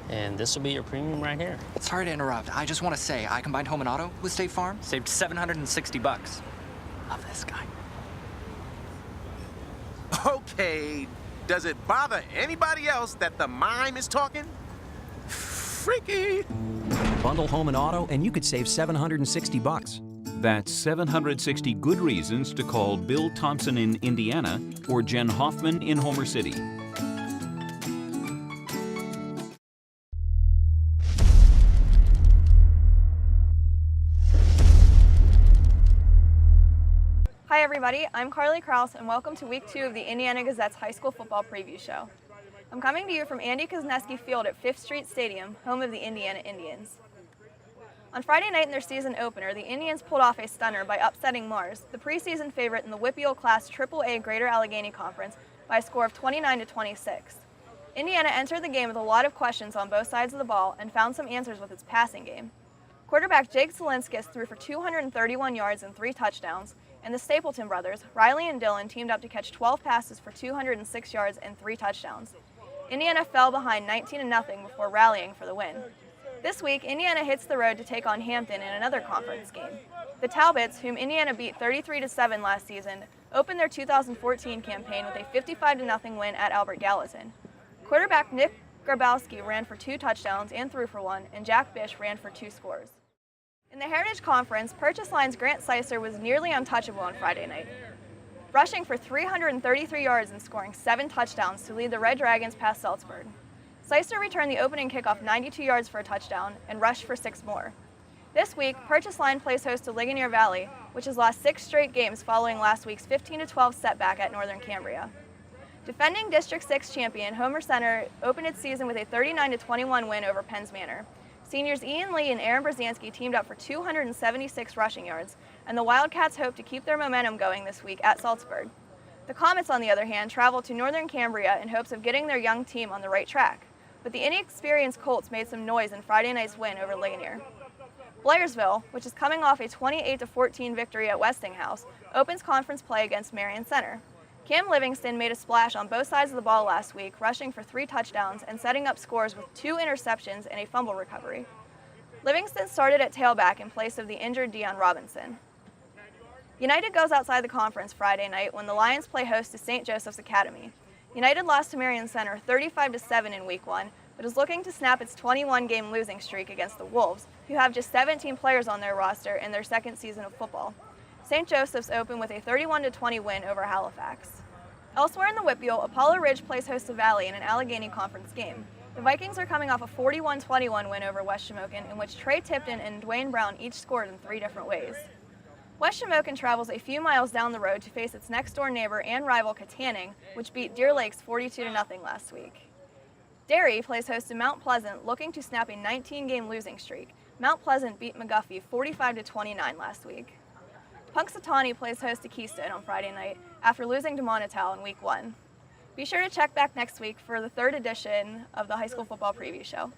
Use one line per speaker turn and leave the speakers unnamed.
And this will be your premium right here.
Sorry to interrupt. I just want to say, I combined home and auto with State Farm. Saved $760. Love this guy.
Okay, does it bother anybody else that the mime is talking? Freaky.
Bundle home and auto, and you could save $760.
That's 760 good reasons to call Bill Thompson in Indiana or Jen Hoffman in Homer City.
Hi everybody, I'm Carly Krouse and welcome to week 2 of the Indiana Gazette's high school football preview show. I'm coming to you from Andy Kosneski Field at 5th Street Stadium, home of the Indiana Indians. On Friday night in their season opener, the Indians pulled off a stunner by upsetting Mars, the preseason favorite in the WPIAL Class AAA Greater Allegheny Conference, by a score of 29-26. Indiana entered the game with a lot of questions on both sides of the ball and found some answers with its passing game. Quarterback Jake Zelinskis threw for 231 yards and 3 touchdowns, and the Stapleton brothers, Riley and Dylan, teamed up to catch 12 passes for 206 yards and 3 touchdowns. Indiana fell behind 19-0 before rallying for the win. This week, Indiana hits the road to take on Hampton in another conference game. The Talbots, whom Indiana beat 33-7 last season, opened their 2014 campaign with a 55-0 win at Albert Gallatin. Quarterback Nick Grabowski ran for 2 touchdowns and threw for 1, and Jack Bish ran for 2 scores. In the Heritage Conference, Purchase Line's Grant Seisser was nearly untouchable on Friday night, rushing for 333 yards and scoring 7 touchdowns to lead the Red Dragons past Salzburg. Seisser returned the opening kickoff 92 yards for a touchdown and rushed for 6 more. This week, Purchase Line plays host to Ligonier Valley, which has lost 6 straight games following last week's 15-12 setback at Northern Cambria. Defending District 6 champion Homer Center opened its season with a 39-21 win over Penns Manor. Seniors Ian Lee and Aaron Brzezinski teamed up for 276 rushing yards, and the Wildcats hope to keep their momentum going this week at Salzburg. The Comets, on the other hand, traveled to Northern Cambria in hopes of getting their young team on the right track, but the inexperienced Colts made some noise in Friday night's win over Ligonier. Blairsville, which is coming off a 28-14 victory at Westinghouse, opens conference play against Marion Center. Cam Livingston made a splash on both sides of the ball last week, rushing for 3 touchdowns and setting up scores with 2 interceptions and a fumble recovery. Livingston started at tailback in place of the injured Deion Robinson. United goes outside the conference Friday night when the Lions play host to St. Joseph's Academy. United lost to Marion Center 35-7 in Week 1, but is looking to snap its 21-game losing streak against the Wolves, who have just 17 players on their roster in their second season of football. St. Joseph's opened with a 31-20 win over Halifax. Elsewhere in the WPIAL, Apollo Ridge plays host to Valley in an Allegheny Conference game. The Vikings are coming off a 41-21 win over West Shamokin, in which Trey Tipton and Dwayne Brown each scored in 3 different ways. West Shamokin travels a few miles down the road to face its next-door neighbor and rival Katanning, which beat Deer Lakes 42-0 last week. Derry plays host to Mount Pleasant, looking to snap a 19-game losing streak. Mount Pleasant beat McGuffey 45-29 last week. Punxsutawney plays host to Keystone on Friday night after losing to Monotale in Week 1. Be sure to check back next week for the 3rd edition of the High School Football Preview Show.